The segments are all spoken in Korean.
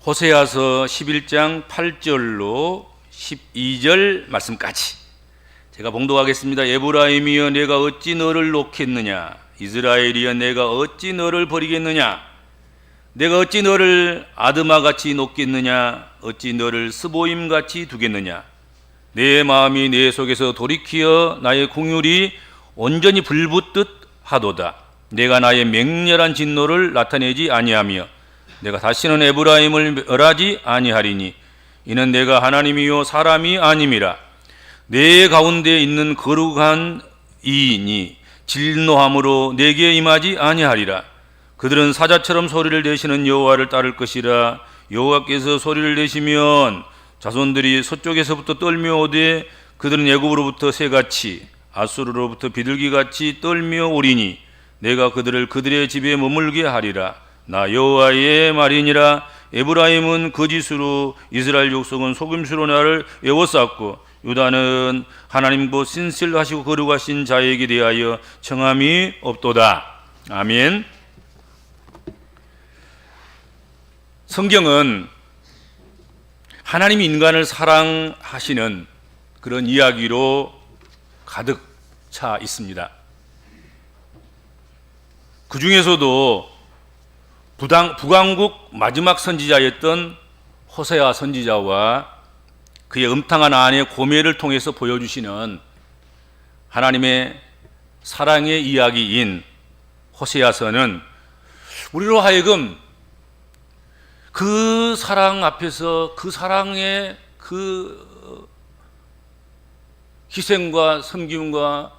호세아서 11장 8절로 12절 말씀까지 제가 봉독하겠습니다. 에브라임이여 내가 어찌 너를 놓겠느냐, 이스라엘이여 내가 어찌 너를 버리겠느냐, 내가 어찌 너를 아드마같이 놓겠느냐, 어찌 너를 스보임같이 두겠느냐. 내 마음이 내 속에서 돌이키어 나의 공율이 온전히 불붙듯 하도다. 내가 나의 맹렬한 진노를 나타내지 아니하며 내가 다시는 에브라임을 멸하지 아니하리니 이는 내가 하나님이요 사람이 아님이라. 내 가운데 있는 거룩한 이인이 진노함으로 내게 임하지 아니하리라. 그들은 사자처럼 소리를 내시는 여호와를 따를 것이라. 여호와께서 소리를 내시면 자손들이 서쪽에서부터 떨며 오되 그들은 애굽으로부터 새같이 아수르로부터 비둘기같이 떨며 오리니 내가 그들을 그들의 집에 머물게 하리라. 나 여호와의 말이니라. 에브라임은 거짓으로, 이스라엘 족속은 속임수로 나를 에워쌌고 유다는 하나님보 신실하시고 거룩하신 자에게 대하여 청함이 없도다. 아멘. 성경은 하나님이 인간을 사랑하시는 그런 이야기로 가득 차 있습니다. 그 중에서도 북왕국 마지막 선지자였던 호세아 선지자와 그의 음탕한 아내 고멜을 통해서 보여주시는 하나님의 사랑의 이야기인 호세아서는 우리로 하여금 그 사랑 앞에서 그 사랑의 그 희생과 섬김과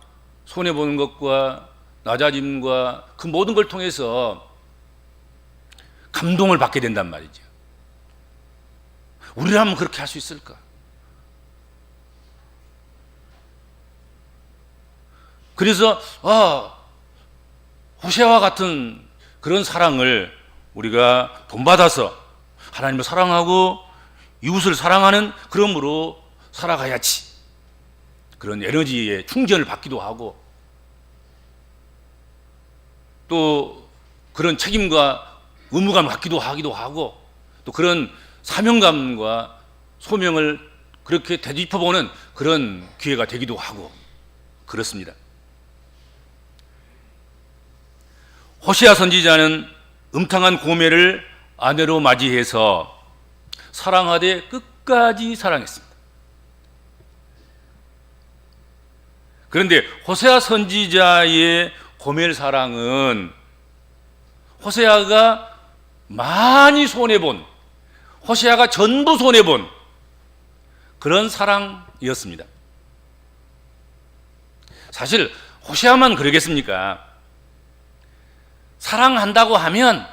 손해보는 것과 낮아짐과 그 모든 걸 통해서 감동을 받게 된단 말이죠. 우리라면 그렇게 할 수 있을까? 그래서 호세아와 같은 그런 사랑을 우리가 본받아서 하나님을 사랑하고 이웃을 사랑하는 그러므로 살아가야지, 그런 에너지의 충전을 받기도 하고 또 그런 책임과 의무감을 갖기도 하고 또 그런 사명감과 소명을 그렇게 되짚어보는 그런 기회가 되기도 하고 그렇습니다. 호세아 선지자는 음탕한 고멜을 아내로 맞이해서 사랑하되 끝까지 사랑했습니다. 그런데 호세아 선지자의 고멜 사랑은 호세아가 많이 손해본, 호세아가 전부 손해본 그런 사랑이었습니다. 사실 호세아만 그러겠습니까? 사랑한다고 하면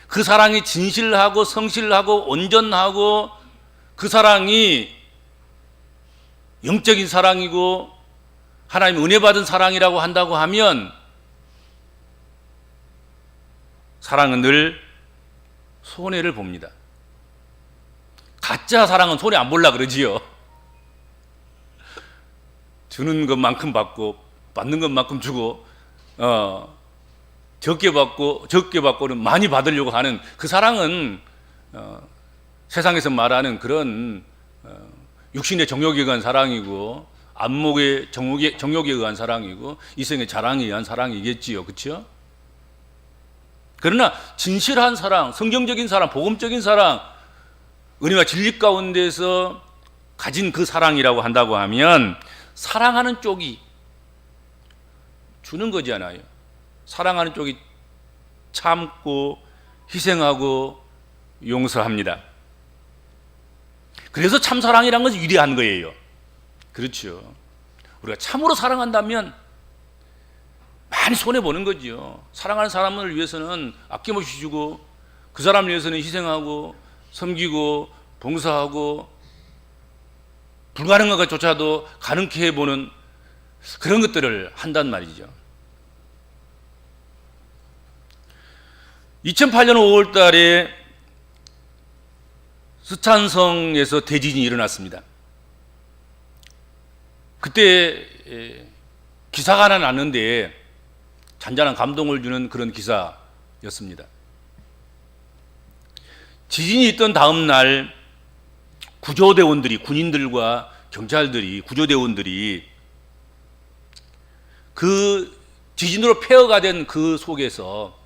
그 사랑이 진실하고 성실하고 온전하고 그 사랑이 영적인 사랑이고 하나님 은혜 받은 사랑이라고 한다고 하면 사랑은 늘 손해를 봅니다. 가짜 사랑은 손해 안 볼라 그러지요. 주는 것만큼 받고 받는 것만큼 주고 적게 받고는 많이 받으려고 하는 그 사랑은 세상에서 말하는 그런 육신의 정욕에 의한 사랑이고 안목의 정욕에 의한 사랑이고 이성의 자랑에 의한 사랑이겠지요. 그렇죠? 그러나 진실한 사랑, 성경적인 사랑, 복음적인 사랑, 은혜와 진리 가운데서 가진 그 사랑이라고 한다고 하면 사랑하는 쪽이 주는 거잖아요. 사랑하는 쪽이 참고 희생하고 용서합니다. 그래서 참사랑이라는 것이 위대한 거예요. 그렇죠. 우리가 참으로 사랑한다면 많이 손해보는 거죠. 사랑하는 사람을 위해서는 아낌없이 주고 그 사람을 위해서는 희생하고 섬기고 봉사하고 불가능한 것조차도 가능케 해보는 그런 것들을 한단 말이죠. 2008년 5월 달에 스촨성에서 대지진이 일어났습니다. 그때 기사가 하나 났는데 잔잔한 감동을 주는 그런 기사였습니다. 지진이 있던 다음 날 구조대원들이, 군인들과 경찰들이, 구조대원들이 그 지진으로 폐허가 된 그 속에서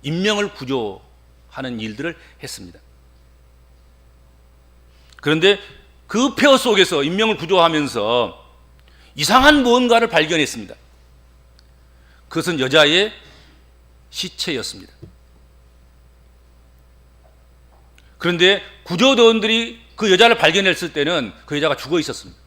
인명을 구조하는 일들을 했습니다. 그런데 그 폐허 속에서 인명을 구조하면서 이상한 무언가를 발견했습니다. 그것은 여자의 시체였습니다. 그런데 구조대원들이 그 여자를 발견했을 때는 그 여자가 죽어 있었습니다.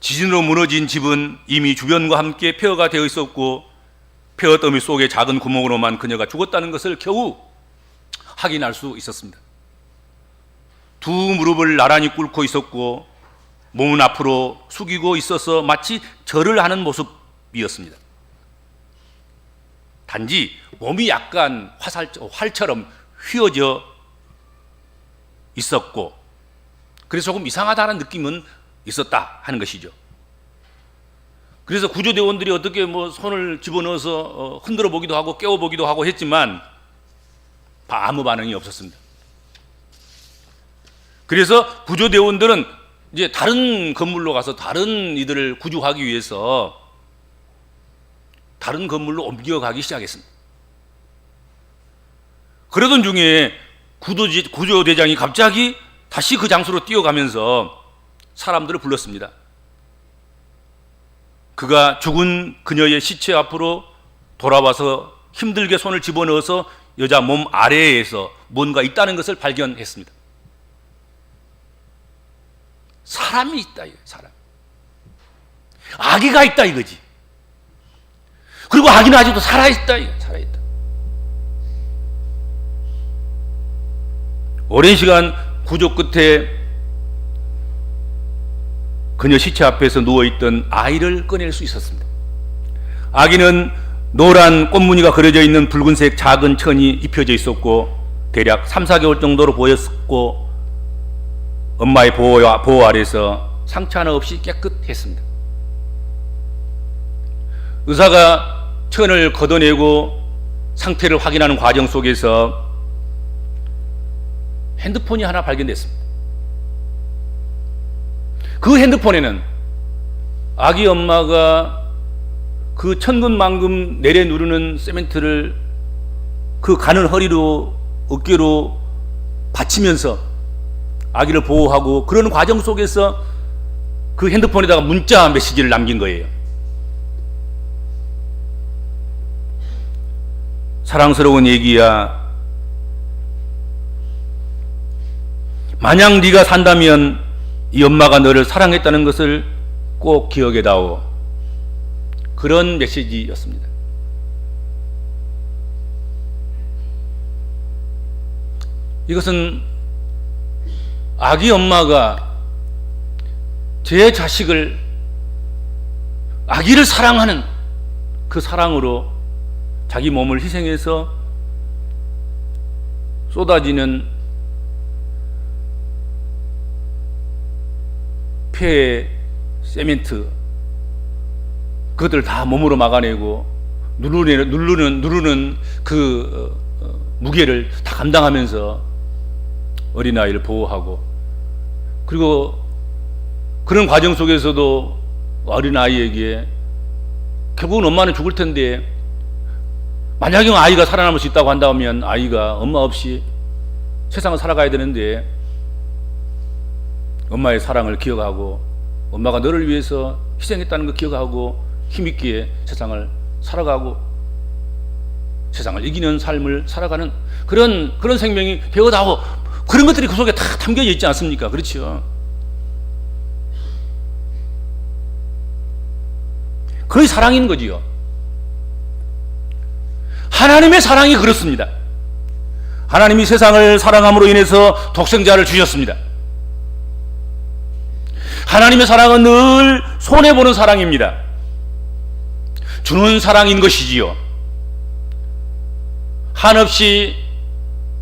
지진으로 무너진 집은 이미 주변과 함께 폐허가 되어 있었고 폐허 더미 속의 작은 구멍으로만 그녀가 죽었다는 것을 겨우 확인할 수 있었습니다. 두 무릎을 나란히 꿇고 있었고 몸은 앞으로 숙이고 있어서 마치 절을 하는 모습이었습니다. 단지 몸이 약간 활처럼 휘어져 있었고 그래서 조금 이상하다는 느낌은 있었다 하는 것이죠. 그래서 구조대원들이 어떻게 손을 집어넣어서 흔들어 보기도 하고 깨워 보기도 하고 했지만 아무 반응이 없었습니다. 그래서 구조대원들은 이제 다른 건물로 가서 다른 이들을 구조하기 위해서 다른 건물로 옮겨가기 시작했습니다. 그러던 중에 구조대장이 갑자기 다시 그 장소로 뛰어가면서 사람들을 불렀습니다. 그가 죽은 그녀의 시체 앞으로 돌아와서 힘들게 손을 집어넣어서 여자 몸 아래에서 뭔가 있다는 것을 발견했습니다. 사람이 있다, 사람. 아기가 있다 이거지. 그리고 아기는 아직도 살아있다. 살아있다. 오랜 시간 구조 끝에 그녀 시체 앞에서 누워있던 아이를 꺼낼 수 있었습니다. 아기는 노란 꽃무늬가 그려져 있는 붉은색 작은 천이 입혀져 있었고 대략 3, 4개월 정도로 보였고 엄마의 보호 아래서 상처 하나 없이 깨끗했습니다. 의사가 천을 걷어내고 상태를 확인하는 과정 속에서 핸드폰이 하나 발견됐습니다. 그 핸드폰에는 아기 엄마가 그 천근만근 내려 누르는 세멘트를 그 가는 허리로 어깨로 받치면서 아기를 보호하고 그러는 과정 속에서 그 핸드폰에다가 문자 메시지를 남긴 거예요. 사랑스러운 애기야, 만약 네가 산다면 이 엄마가 너를 사랑했다는 것을 꼭 기억해다오. 그런 메시지였습니다. 이것은 아기 엄마가 제 자식을, 아기를 사랑하는 그 사랑으로 자기 몸을 희생해서 쏟아지는 폐 세멘트 그것들 다 몸으로 막아내고 누르는 그 무게를 다 감당하면서 어린아이를 보호하고, 그리고 그런 과정 속에서도 어린아이에게 결국은 엄마는 죽을 텐데 만약에 아이가 살아남을 수 있다고 한다면 아이가 엄마 없이 세상을 살아가야 되는데 엄마의 사랑을 기억하고 엄마가 너를 위해서 희생했다는 걸 기억하고 힘있게 세상을 살아가고 세상을 이기는 삶을 살아가는 그런 생명이 되어다오. 그런 것들이 그 속에 다 담겨져 있지 않습니까? 그렇죠. 그의 사랑인 거지요. 하나님의 사랑이 그렇습니다. 하나님이 세상을 사랑함으로 인해서 독생자를 주셨습니다. 하나님의 사랑은 늘 손해보는 사랑입니다. 주는 사랑인 것이지요. 한없이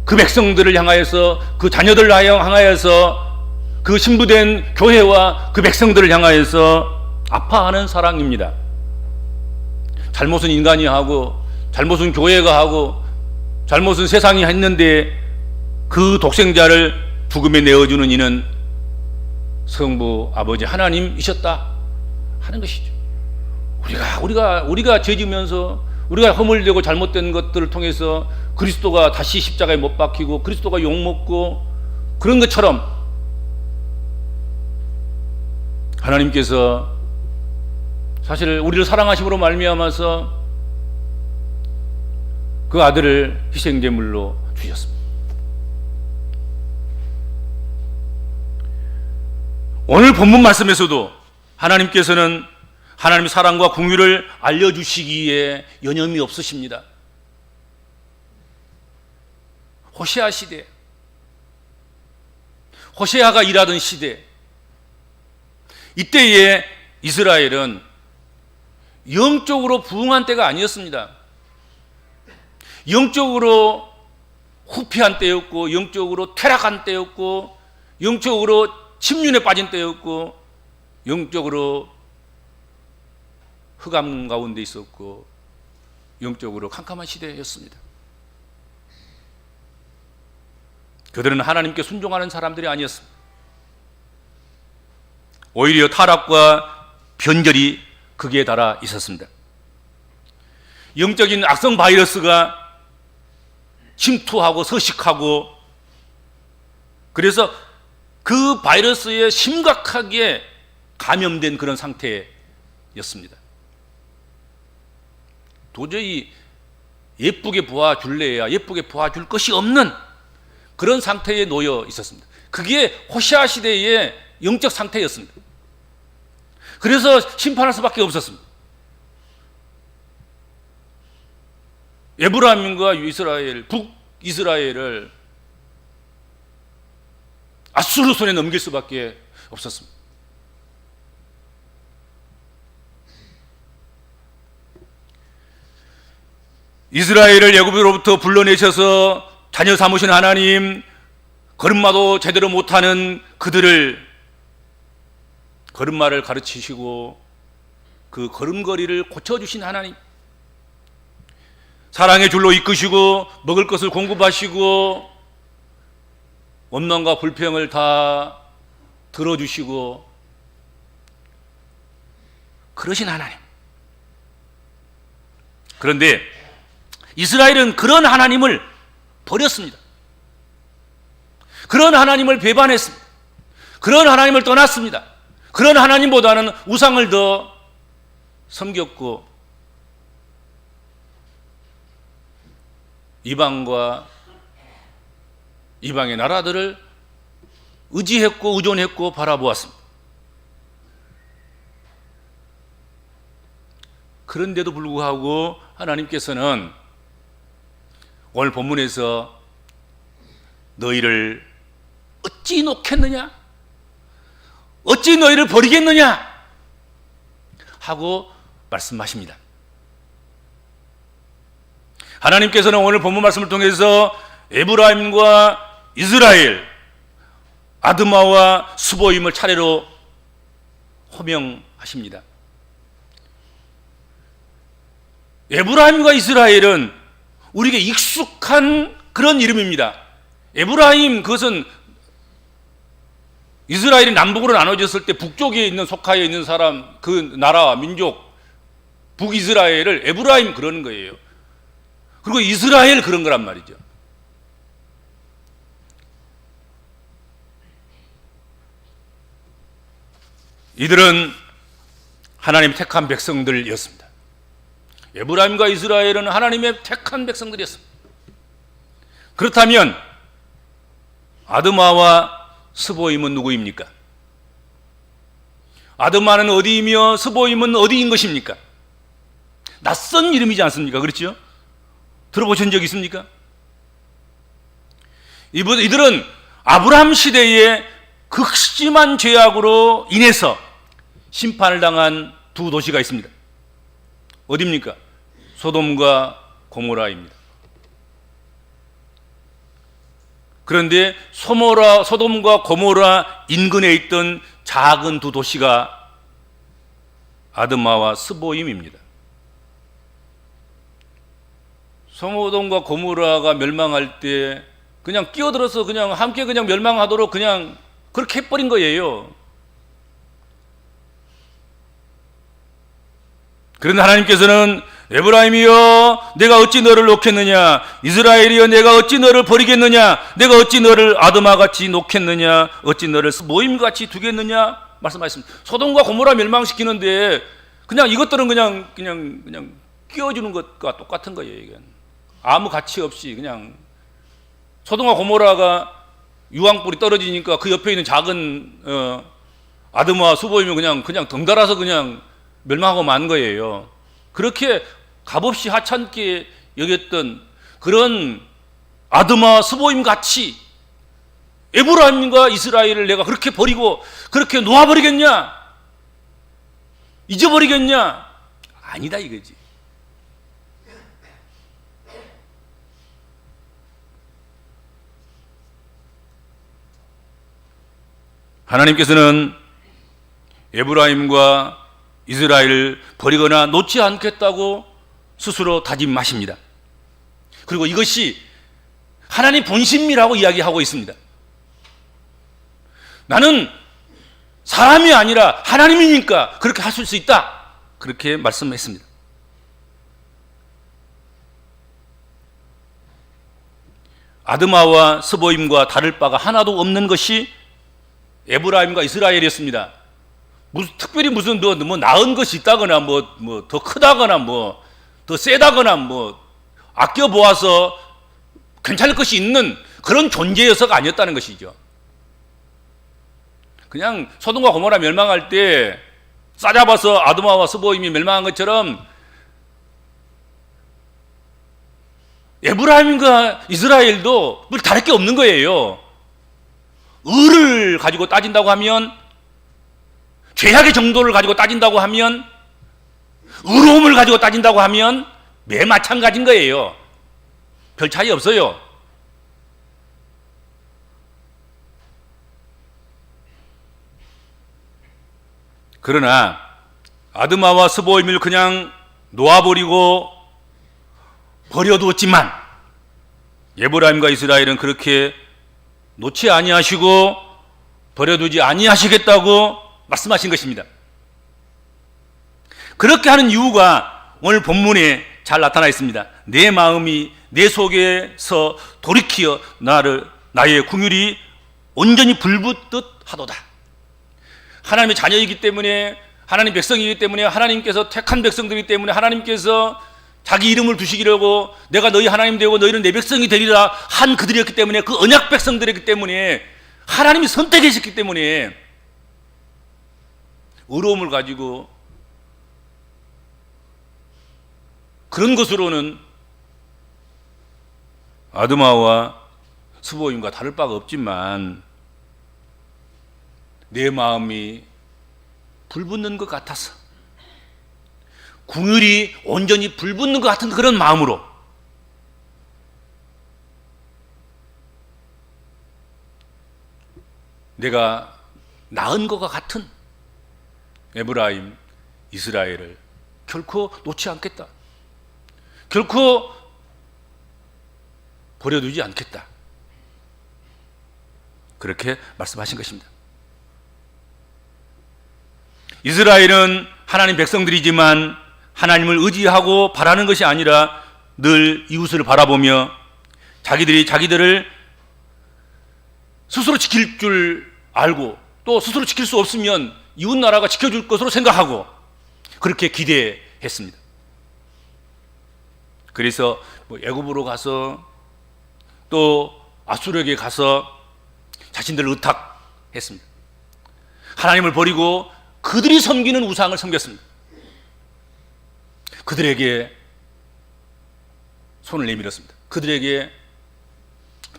그 백성들을 향하여서, 그 자녀들을 향하여서, 그 신부된 교회와 그 백성들을 향하여서 아파하는 사랑입니다. 잘못은 인간이 하고 잘못은 교회가 하고 잘못은 세상이 했는데 그 독생자를 죽음에 내어주는 이는 성부 아버지 하나님이셨다 하는 것이죠. 우리가 죄지면서 우리가 허물되고 잘못된 것들을 통해서 그리스도가 다시 십자가에 못 박히고 그리스도가 욕먹고 그런 것처럼 하나님께서 사실 우리를 사랑하심으로 말미암아서 그 아들을 희생제물로 주셨습니다. 오늘 본문 말씀에서도 하나님께서는 하나님의 사랑과 긍휼을 알려주시기에 여념이 없으십니다. 호세아 시대, 호세아가 일하던 시대, 이때에 이스라엘은 영적으로 부흥한 때가 아니었습니다. 영적으로 후퇴한 때였고, 영적으로 퇴락한 때였고, 영적으로 침륜에 빠진 때였고, 영적으로 흑암 가운데 있었고, 영적으로 캄캄한 시대였습니다. 그들은 하나님께 순종하는 사람들이 아니었습니다. 오히려 타락과 변절이 극에 달아 있었습니다. 영적인 악성 바이러스가 침투하고 서식하고, 그래서 그 바이러스에 심각하게 감염된 그런 상태였습니다. 도저히 예쁘게 보아줄래야 예쁘게 보아줄 것이 없는 그런 상태에 놓여 있었습니다. 그게 호세아 시대의 영적 상태였습니다. 그래서 심판할 수밖에 없었습니다. 에브라임과 이스라엘, 북이스라엘을 아수르 손에 넘길 수밖에 없었습니다. 이스라엘을 애굽으로부터 불러내셔서 자녀 삼으신 하나님, 걸음마도 제대로 못하는 그들을 걸음마를 가르치시고 그 걸음걸이를 고쳐주신 하나님, 사랑의 줄로 이끄시고 먹을 것을 공급하시고 원망과 불평을 다 들어주시고 그러신 하나님. 그런데 이스라엘은 그런 하나님을 버렸습니다. 그런 하나님을 배반했습니다. 그런 하나님을 떠났습니다. 그런 하나님보다는 우상을 더 섬겼고 이방과 이방의 나라들을 의지했고 의존했고 바라보았습니다. 그런데도 불구하고 하나님께서는 오늘 본문에서 너희를 어찌 놓겠느냐? 어찌 너희를 버리겠느냐? 하고 말씀하십니다. 하나님께서는 오늘 본문 말씀을 통해서 에브라임과 이스라엘, 아드마와 스보임을 차례로 호명하십니다. 에브라임과 이스라엘은 우리에게 익숙한 그런 이름입니다. 에브라임, 그것은 이스라엘이 남북으로 나눠졌을 때 북쪽에 있는 속하에 있는 사람, 그 나라, 민족, 북이스라엘을 에브라임 그러는 거예요. 그리고 이스라엘 그런 거란 말이죠. 이들은 하나님의 택한 백성들이었습니다. 에브라임과 이스라엘은 하나님의 택한 백성들이었습니다. 그렇다면 아드마와 스보임은 누구입니까? 아드마는 어디이며 스보임은 어디인 것입니까? 낯선 이름이지 않습니까? 그렇죠? 들어보신 적 있습니까? 이들은 아브라함 시대의 극심한 죄악으로 인해서 심판을 당한 두 도시가 있습니다. 어디입니까? 소돔과 고모라입니다. 그런데 소돔과 고모라 인근에 있던 작은 두 도시가 아드마와 스보임입니다. 소돔과 고모라가 멸망할 때 그냥 끼어들어서 그냥 함께 그냥 멸망하도록 그냥 그렇게 해버린 거예요. 그런데 하나님께서는 에브라임이여 내가 어찌 너를 놓겠느냐, 이스라엘이여 내가 어찌 너를 버리겠느냐, 내가 어찌 너를 아드마같이 놓겠느냐, 어찌 너를 모임같이 두겠느냐 말씀하셨습니다. 소돔과 고모라 멸망시키는데 그냥 이것들은 그냥 끼워주는 것과 똑같은 거예요. 이건 아무 가치 없이 그냥 소돔과 고모라가 유황불이 떨어지니까 그 옆에 있는 작은 아드마와 수보임이 그냥 덩달아서 그냥 멸망하고 만 거예요. 그렇게 값없이 하찮게 여겼던 그런 아드마 스보임 같이 에브라임과 이스라엘을 내가 그렇게 버리고 그렇게 놓아버리겠냐? 잊어버리겠냐? 아니다 이거지. 하나님께서는 에브라임과 이스라엘을 버리거나 놓지 않겠다고 스스로 다짐하십니다. 그리고 이것이 하나님 본심이라고 이야기하고 있습니다. 나는 사람이 아니라 하나님이니까 그렇게 하실 수 있다. 그렇게 말씀했습니다. 아드마와 스보임과 다를 바가 하나도 없는 것이 에브라임과 이스라엘이었습니다. 특별히 무슨 뭐 나은 것이 있다거나 뭐 더 크다거나 뭐 더 세다거나 뭐 아껴 보아서 괜찮을 것이 있는 그런 존재여서가 아니었다는 것이죠. 그냥 소돔과 고모라 멸망할 때 싸잡아서 아드마와 스보임이 멸망한 것처럼 에브라임과 이스라엘도 뭘 다를 게 없는 거예요. 의를 가지고 따진다고 하면, 죄악의 정도를 가지고 따진다고 하면, 의로움을 가지고 따진다고 하면 매 마찬가지인 거예요. 별 차이 없어요. 그러나 아드마와 스보임을 그냥 놓아버리고 버려두었지만 에브라임과 이스라엘은 그렇게 놓지 아니하시고 버려두지 아니하시겠다고 말씀하신 것입니다. 그렇게 하는 이유가 오늘 본문에 잘 나타나 있습니다. 내 마음이 내 속에서 돌이키어 나의 궁율이 온전히 불붙듯 하도다. 하나님의 자녀이기 때문에, 하나님 백성이기 때문에, 하나님께서 택한 백성들이기 때문에, 하나님께서 자기 이름을 두시기라고 내가 너희 하나님 되고 너희는 내 백성이 되리라 한 그들이었기 때문에, 그 언약 백성들이기 때문에, 하나님이 선택하셨기 때문에 의로움을 가지고 그런 것으로는 아드마와 스보임과 다를 바가 없지만 내 마음이 불붙는 것 같아서, 궁율이 온전히 불붙는 것 같은 그런 마음으로 내가 낳은 것과 같은 에브라임, 이스라엘을 결코 놓지 않겠다. 결코 버려두지 않겠다. 그렇게 말씀하신 것입니다. 이스라엘은 하나님 백성들이지만 하나님을 의지하고 바라는 것이 아니라 늘 이웃을 바라보며 자기들이 자기들을 스스로 지킬 줄 알고 또 스스로 지킬 수 없으면 이웃 나라가 지켜줄 것으로 생각하고 그렇게 기대했습니다. 그래서 애굽으로 가서 또 아수르에게 가서 자신들을 의탁했습니다. 하나님을 버리고 그들이 섬기는 우상을 섬겼습니다. 그들에게 손을 내밀었습니다. 그들에게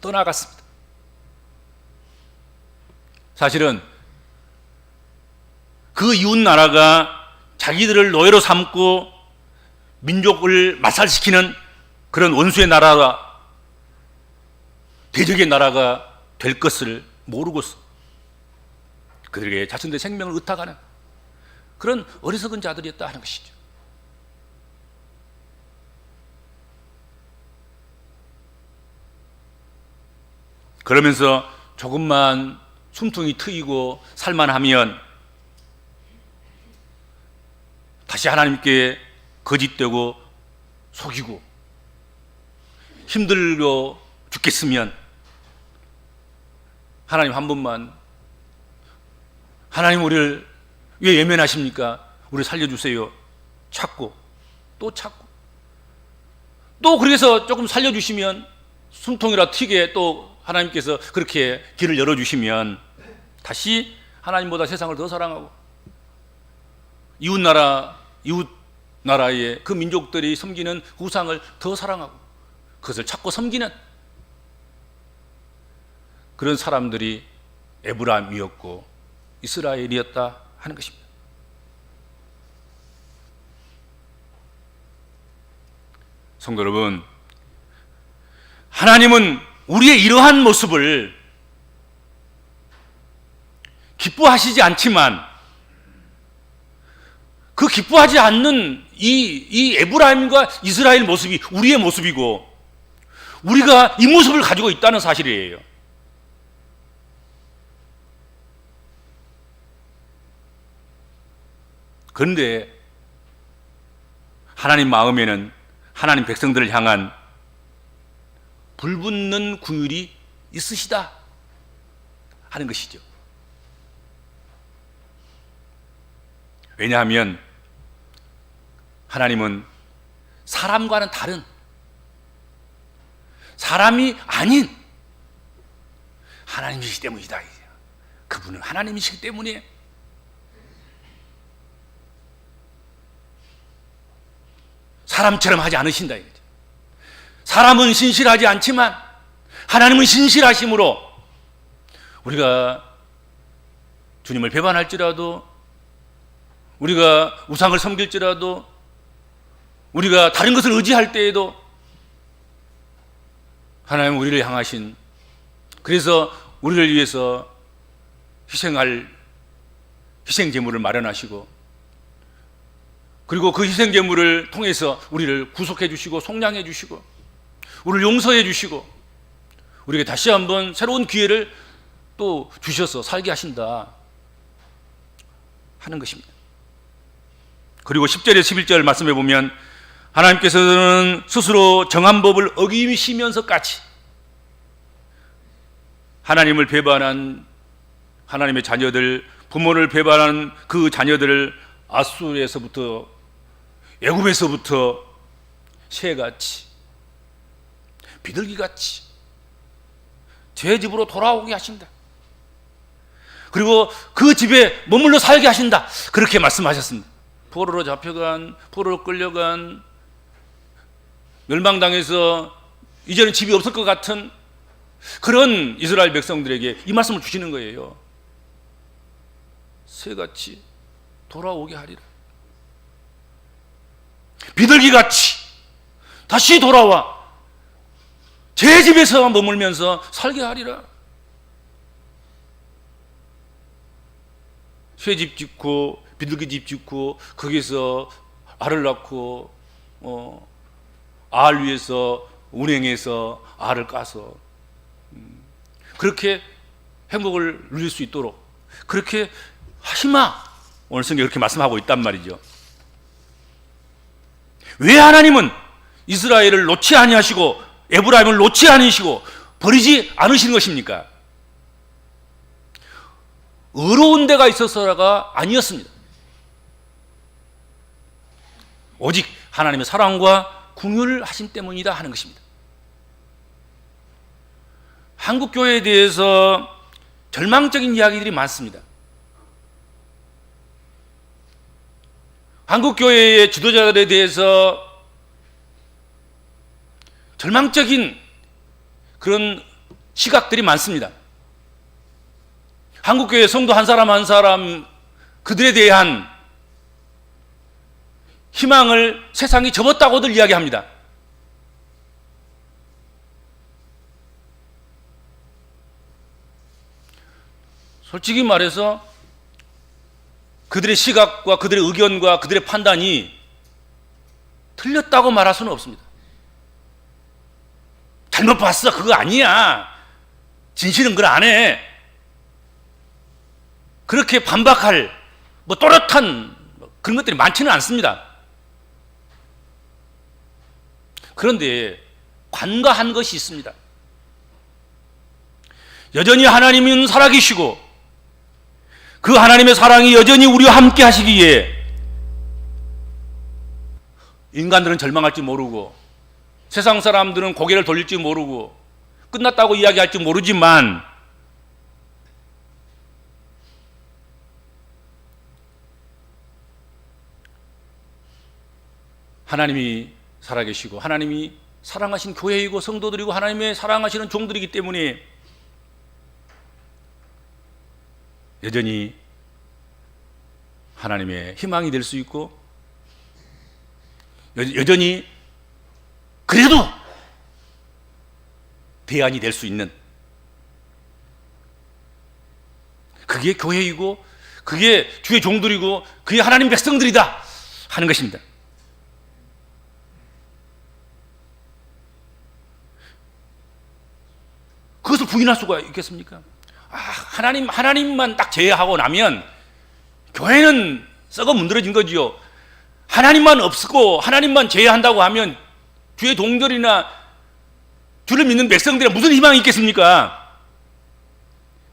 떠나갔습니다. 사실은 그 이웃 나라가 자기들을 노예로 삼고 민족을 말살시키는 그런 원수의 나라가, 대적의 나라가 될 것을 모르고서 그들에게 자신들의 생명을 의탁하는 그런 어리석은 자들이었다 하는 것이죠. 그러면서 조금만 숨통이 트이고 살만하면 다시 하나님께 거짓되고 속이고 힘들고 죽겠으면 하나님 한 번만, 하나님 우리를 왜 외면하십니까? 우리 살려주세요. 찾고 또 찾고 또 그래서 조금 살려주시면 숨통이라 튀게 또 하나님께서 그렇게 길을 열어주시면 다시 하나님보다 세상을 더 사랑하고 이웃 나라의 그 민족들이 섬기는 우상을 더 사랑하고 그것을 찾고 섬기는 그런 사람들이 에브라임이었고 이스라엘이었다 하는 것입니다. 성도 여러분, 하나님은 우리의 이러한 모습을 기뻐하시지 않지만 그 기뻐하지 않는 이 에브라임과 이스라엘 모습이 우리의 모습이고 우리가 이 모습을 가지고 있다는 사실이에요. 그런데 하나님 마음에는 하나님 백성들을 향한 불붙는 긍휼이 있으시다 하는 것이죠. 왜냐하면 하나님은 사람과는 다른, 사람이 아닌 하나님이시기 때문이다. 그분은 하나님이시기 때문에 사람처럼 하지 않으신다 이거죠. 사람은 신실하지 않지만 하나님은 신실하심으로 우리가 주님을 배반할지라도, 우리가 우상을 섬길지라도, 우리가 다른 것을 의지할 때에도 하나님은 우리를 향하신, 그래서 우리를 위해서 희생할 희생제물을 마련하시고, 그리고 그 희생제물을 통해서 우리를 구속해 주시고 속량해 주시고 우리를 용서해 주시고 우리에게 다시 한번 새로운 기회를 또 주셔서 살게 하신다 하는 것입니다. 그리고 10절에 11절 말씀해 보면 하나님께서는 스스로 정한 법을 어기시면서까지 하나님을 배반한 하나님의 자녀들, 부모를 배반한 그 자녀들을 아수르에서부터, 애굽에서부터 새같이 비둘기같이 제 집으로 돌아오게 하신다. 그리고 그 집에 머물러 살게 하신다. 그렇게 말씀하셨습니다. 포로로 잡혀간, 포로로 끌려간, 멸망당해서 이제는 집이 없을 것 같은 그런 이스라엘 백성들에게 이 말씀을 주시는 거예요. 새같이 돌아오게 하리라. 비둘기같이 다시 돌아와 제 집에서 머물면서 살게 하리라. 쇠집 짓고 비둘기 집 짓고 거기서 알을 낳고 알 위에서 운행해서 알을 까서 그렇게 행복을 누릴 수 있도록 그렇게 하시마. 오늘 성경에 그렇게 말씀하고 있단 말이죠. 왜 하나님은 이스라엘을 놓지 아니하시고 에브라임을 놓지 않으시고 버리지 않으시는 것입니까? 의로운 데가 있어서가 아니었습니다. 오직 하나님의 사랑과 긍휼을 하심 때문이다 하는 것입니다. 한국 교회에 대해서 절망적인 이야기들이 많습니다. 한국 교회의 지도자들에 대해서 절망적인 그런 시각들이 많습니다. 한국 교회 성도 한 사람 한 사람 그들에 대한 희망을 세상이 접었다고들 이야기합니다. 솔직히 말해서 그들의 시각과 그들의 의견과 그들의 판단이 틀렸다고 말할 수는 없습니다. 잘못 봤어, 그거 아니야. 진실은 그걸 안 해. 그렇게 반박할 또렷한 그런 것들이 많지는 않습니다. 그런데 관가한 것이 있습니다. 여전히 하나님은 살아계시고 그 하나님의 사랑이 여전히 우리와 함께 하시기에 인간들은 절망할지 모르고 세상 사람들은 고개를 돌릴지 모르고 끝났다고 이야기할지 모르지만 하나님이 살아계시고 하나님이 사랑하신 교회이고 성도들이고 하나님의 사랑하시는 종들이기 때문에 여전히 하나님의 희망이 될 수 있고 여전히 그래도 대안이 될 수 있는 그게 교회이고 그게 주의 종들이고 그게 하나님 백성들이다 하는 것입니다. 그것을 부인할 수가 있겠습니까? 하나님만 딱 제외하고 나면 교회는 썩어 문드러진 거지요. 하나님만 없고 하나님만 제외한다고 하면 주의 동들이나 주를 믿는 백성들에 무슨 희망이 있겠습니까?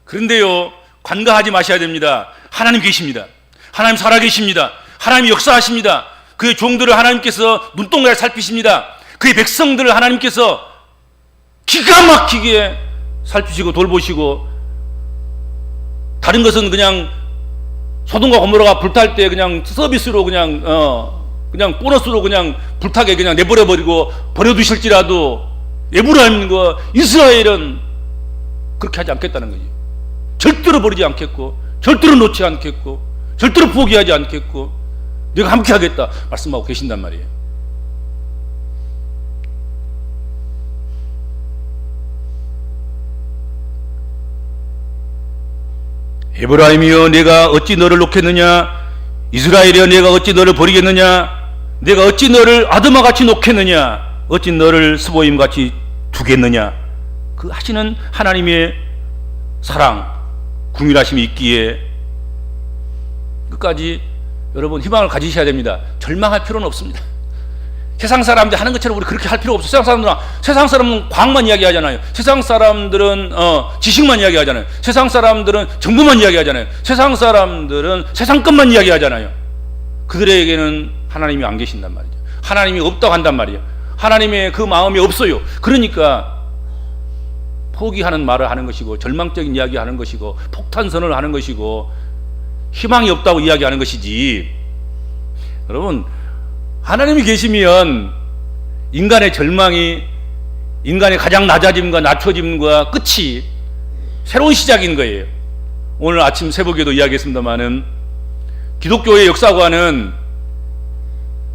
그런데요, 관가하지 마셔야 됩니다. 하나님 계십니다. 하나님 살아계십니다. 하나님 역사하십니다. 그의 종들을 하나님께서 눈동자를 살피십니다. 그의 백성들을 하나님께서 기가 막히게 살피시고 돌보시고, 다른 것은 그냥 소돔과 고모라가 불탈 때 그냥 서비스로 그냥 보너스로 그냥 불타게 그냥 내버려 버리고 버려두실지라도 에브라임과 이스라엘은 그렇게 하지 않겠다는 거지. 절대로 버리지 않겠고, 절대로 놓지 않겠고, 절대로 포기하지 않겠고, 내가 함께 하겠다 말씀하고 계신단 말이에요. 에브라임이여 내가 어찌 너를 놓겠느냐, 이스라엘이여 내가 어찌 너를 버리겠느냐, 내가 어찌 너를 아드마같이 놓겠느냐, 어찌 너를 스보임같이 두겠느냐. 그 하시는 하나님의 사랑, 궁휼하심이 있기에 끝까지 여러분 희망을 가지셔야 됩니다. 절망할 필요는 없습니다. 세상 사람들 하는 것처럼 우리 그렇게 할 필요 없어요. 세상 사람은 과학만 이야기하잖아요. 세상 사람들은 지식만 이야기하잖아요. 세상 사람들은 정보만 이야기하잖아요. 세상 사람들은 세상 것만 이야기하잖아요. 그들에게는 하나님이 안 계신단 말이죠. 하나님이 없다고 한단 말이에요. 하나님의 그 마음이 없어요. 그러니까 포기하는 말을 하는 것이고, 절망적인 이야기 하는 것이고, 폭탄선을 하는 것이고, 희망이 없다고 이야기하는 것이지. 여러분, 하나님이 계시면 인간의 절망이, 인간의 가장 낮아짐과 낮춰짐과 끝이 새로운 시작인 거예요. 오늘 아침 새벽에도 이야기했습니다마는 기독교의 역사관은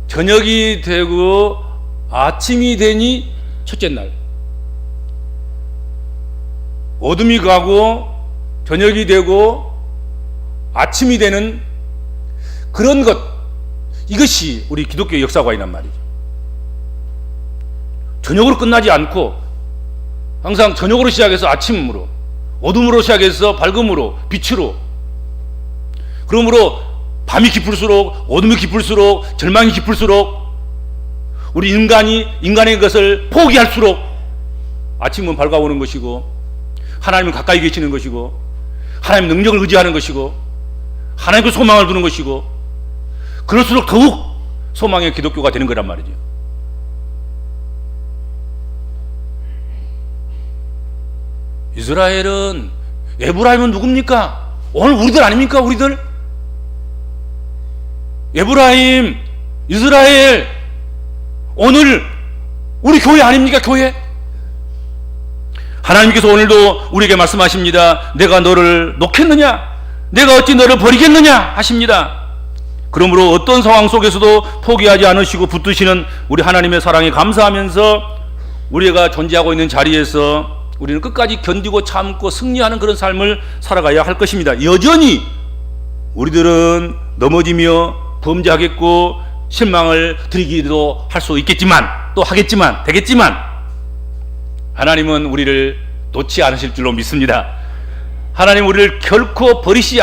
저녁이 되고 아침이 되니 첫째 날, 어둠이 가고 저녁이 되고 아침이 되는 그런 것, 이것이 우리 기독교의 역사관이란 말이죠. 저녁으로 끝나지 않고 항상 저녁으로 시작해서 아침으로, 어둠으로 시작해서 밝음으로, 빛으로, 그러므로 밤이 깊을수록, 어둠이 깊을수록, 절망이 깊을수록 우리 인간의 것을 포기할수록 아침은 밝아오는 것이고, 하나님은 가까이 계시는 것이고, 하나님의 능력을 의지하는 것이고, 하나님께 소망을 두는 것이고, 그럴수록 더욱 소망의 기독교가 되는 거란 말이죠. 이스라엘은, 에브라임은 누굽니까? 오늘 우리들 아닙니까? 우리들? 에브라임, 이스라엘, 오늘 우리 교회 아닙니까? 교회? 하나님께서 오늘도 우리에게 말씀하십니다. 내가 너를 놓겠느냐? 내가 어찌 너를 버리겠느냐? 하십니다. 그러므로 어떤 상황 속에서도 포기하지 않으시고 붙드시는 우리 하나님의 사랑에 감사하면서 우리가 존재하고 있는 자리에서 우리는 끝까지 견디고 참고 승리하는 그런 삶을 살아가야 할 것입니다. 여전히 우리들은 넘어지며 범죄하겠고 실망을 드리기도 할 수 있겠지만, 또 하겠지만, 되겠지만, 하나님은 우리를 놓지 않으실 줄로 믿습니다. 하나님 우리를 결코 버리시지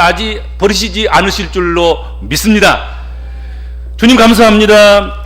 않으실 줄로 믿습니다. 주님 감사합니다.